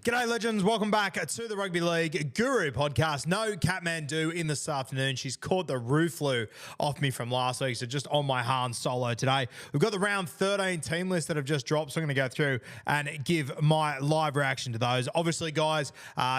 G'day, legends. Welcome back to the Rugby League Guru podcast. No Catmandu in this afternoon. She's caught the roof flu off me from last week, so just on my Han solo today. We've got the round 13 team list that have just dropped, so I'm going to go through and give my live reaction to those. Obviously, guys,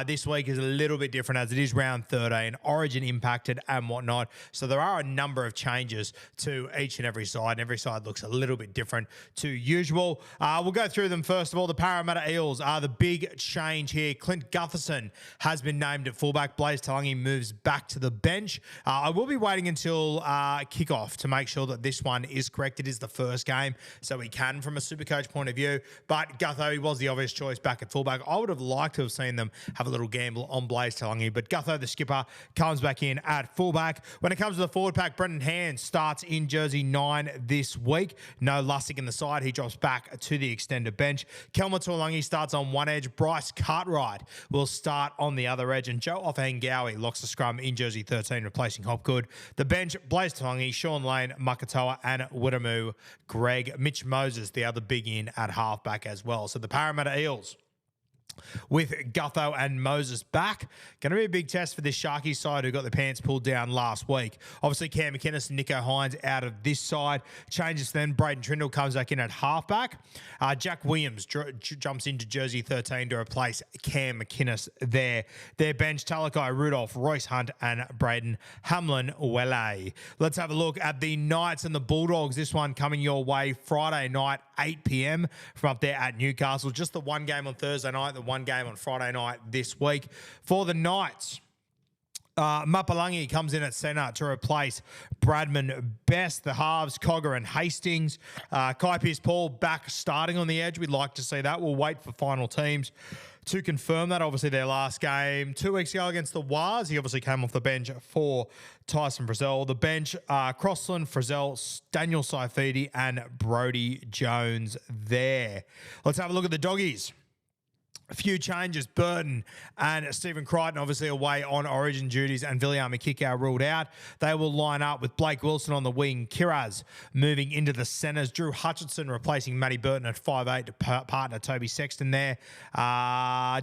this week is a little bit different as it is round 13, Origin impacted and whatnot. So there are a number of changes to each and every side, and every side looks a little bit different to usual. We'll go through them first of all. The Parramatta Eels are the big change here. Clint Gutherson has been named at fullback. Blaze Talangi moves back to the bench. I will be waiting until kickoff to make sure that this one is correct. It is the first game, so we can from a Supercoach point of view. But Gutho, he was the obvious choice back at fullback. I would have liked to have seen them have a little gamble on Blaze Talangi, but Gutho, the skipper, comes back in at fullback. When it comes to the forward pack, Brendan Hand starts in jersey 9 this week. No Lussick in the side. He drops back to the extended bench. Kelma Tuolangi starts on one edge. Bryce Cartwright will start on the other edge, and Joe Offengawi locks the scrum in jersey 13, replacing Hopgood. The bench, Blaze Talangi, Sean Lane, Makatoa, and Whittamoo Greg. Mitch Moses, the other big in at halfback as well. So the Parramatta Eels, with Gutho and Moses back, going to be a big test for this Sharky side who got the pants pulled down last week. Obviously, Cam McInnes and Nico Hines out of this side. Changes then. Braden Trindle comes back in at halfback. Jack Williams jumps into jersey 13 to replace Cam McInnes there. Their bench, Talakai Rudolph, Royce Hunt, and Braden Hamlin-Welle. Let's have a look at the Knights and the Bulldogs. This one coming your way Friday night, 8 p.m. from up there at Newcastle. Just the one game on Thursday night, the one game on Friday night this week. For the Knights, Mapalangi comes in at centre to replace Bradman Best. The halves, Cogger and Hastings. Kai Pearce-Paul back starting on the edge. We'd like to see that. We'll wait for final teams to confirm that. Obviously, their last game 2 weeks ago against the Wars, he obviously came off the bench for Tyson Frizzell. The bench, Crossland, Frizzell, Daniel Saifidi, and Brodie Jones there. Let's have a look at the Doggies. A few changes. Burton and Stephen Crichton obviously away on Origin duties, and Viliami Kikau ruled out. They will line up with Blake Wilson on the wing, Kiraz moving into the centres, Drew Hutchinson replacing Matty Burton at 5'8" to partner Toby Sexton there.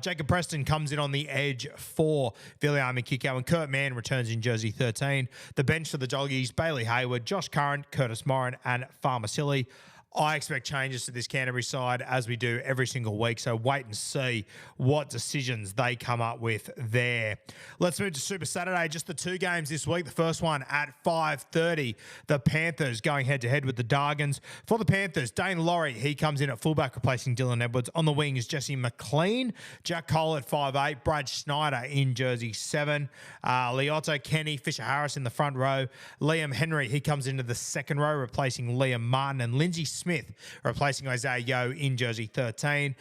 Jacob Preston comes in on the edge for Viliami Kikau, and Kurt Mann returns in jersey 13. The bench for the Doggies, Bailey Hayward, Josh Curran, Curtis Morin, and Farmer Silly. I expect changes to this Canterbury side as we do every single week, so wait and see what decisions they come up with there. Let's move to Super Saturday, just the two games this week. The first one at 5:30, the Panthers going head-to-head with the Dargans. For the Panthers, Dane Laurie, he comes in at fullback replacing Dylan Edwards. On the wing is Jesse McLean, Jack Cole at 5'8", Brad Schneider in jersey 7, Leoto Kenny, Fisher Harris in the front row, Liam Henry, he comes into the second row replacing Liam Martin, and Lindsay Smith replacing Isaiah Yeo in jersey 13.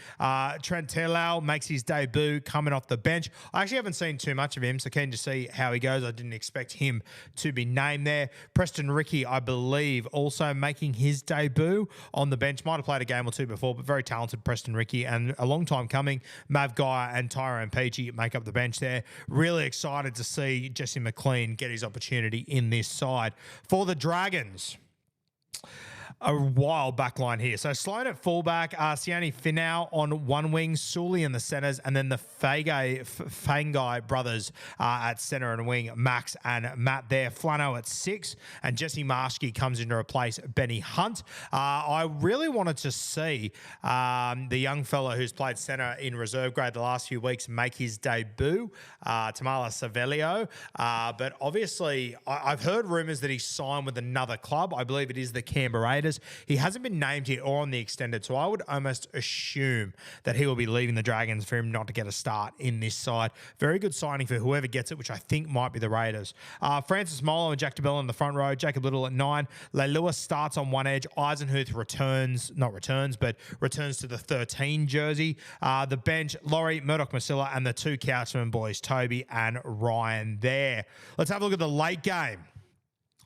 Trent Terlau makes his debut coming off the bench. I actually haven't seen too much of him, so keen to see how he goes. I didn't expect him to be named there. Preston Rickey, I believe, also making his debut on the bench. Might have played a game or two before, but very talented Preston Rickey, and a long time coming. Mav Guy and Tyrone Peachy make up the bench there. Really excited to see Jesse McLean get his opportunity in this side. For the Dragons, a wild backline here. So Sloan at fullback, Sione Finau on one wing, Sully in the centres, and then the Fangai brothers at centre and wing, Max and Matt there. Flano at 6, and Jesse Marshke comes in to replace Benny Hunt. I really wanted to see the young fella who's played centre in reserve grade the last few weeks make his debut, Tamala Savelio. But obviously, I've heard rumours that he's signed with another club. I believe it is the Canberra Raiders. He hasn't been named here or on the extended, so I would almost assume that he will be leaving the Dragons for him not to get a start in this side. Very good signing for whoever gets it, which I think might be the Raiders. Francis Molo and Jack DeBell in the front row, Jacob Little at 9. Leigh Lewis starts on one edge. Eisenhuth returns to the 13 jersey. The bench, Laurie, Murdoch Masilla, and the two Couchman boys, Toby and Ryan there. Let's have a look at the late game.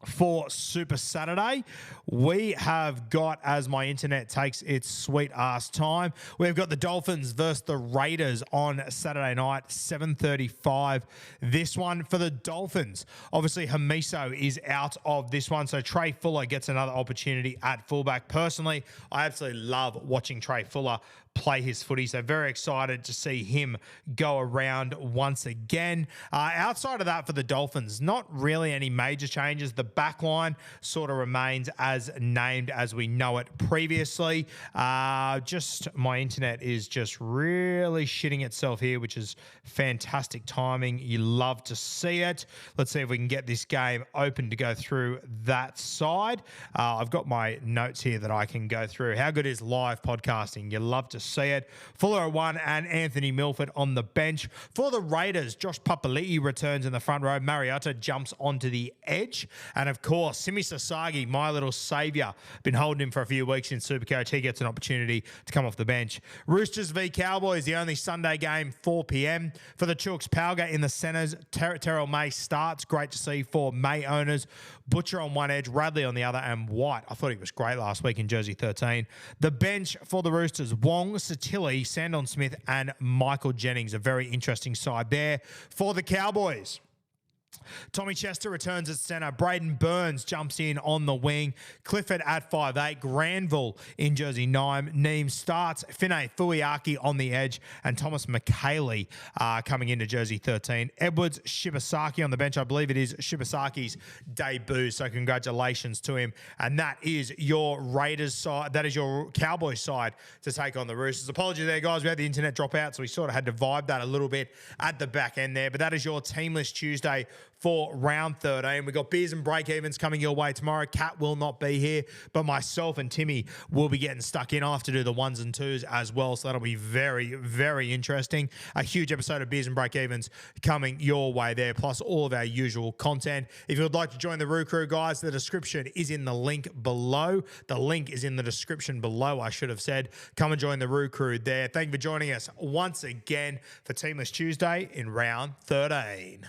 For Super Saturday, we have got, as my internet takes its sweet ass time, we've got the Dolphins versus the Raiders on Saturday night, 7:35. This one for the Dolphins. Obviously, Hamiso is out of this one, so Trey Fuller gets another opportunity at fullback. Personally, I absolutely love watching Trey Fuller play his footy. So very excited to see him go around once again. Outside of that for the Dolphins, not really any major changes. The back line sort of remains as named as we know it previously. Just my internet is just really shitting itself here, which is fantastic timing. You love to see it. Let's see if we can get this game open to go through that side. I've got my notes here that I can go through. How good is live podcasting? You love to see it. Fuller at 1 and Anthony Milford on the bench. For the Raiders, Josh Papali'i returns in the front row. Mariota jumps onto the edge. And of course, Simi Sasagi, my little saviour, been holding him for a few weeks in Supercoach. He gets an opportunity to come off the bench. Roosters v Cowboys, the only Sunday game, 4 p.m. For the Chooks, Palga in the centres. Terrell May starts. Great to see for May owners. Butcher on one edge, Radley on the other, and White. I thought he was great last week in jersey 13. The bench for the Roosters, Wong, Satilli, Sandon Smith, and Michael Jennings. A very interesting side there. For the Cowboys, Tommy Chester returns at centre. Braden Burns jumps in on the wing. Clifford at 5'8". Granville in jersey 9. Neem starts. Finay Fuiaki on the edge. And Thomas McKaylee coming into jersey 13. Edwards Shibasaki on the bench. I believe it is Shibasaki's debut. So congratulations to him. And that is your Raiders side. That is your Cowboys side to take on the Roosters. Apologies there, guys. We had the internet drop out, so we sort of had to vibe that a little bit at the back end there. But that is your Teamless Tuesday for round 13. We've got beers and break-evens coming your way tomorrow. Kat will not be here, but myself and Timmy will be getting stuck in. I'll have to do the 1s and 2s as well, so that'll be very, very interesting. A huge episode of beers and break-evens coming your way there, plus all of our usual content. If you would like to join the Roo Crew, guys, the description is in the link below. The link is in the description below, I should have said. Come and join the Roo Crew there. Thank you for joining us once again for Teamless Tuesday in round 13.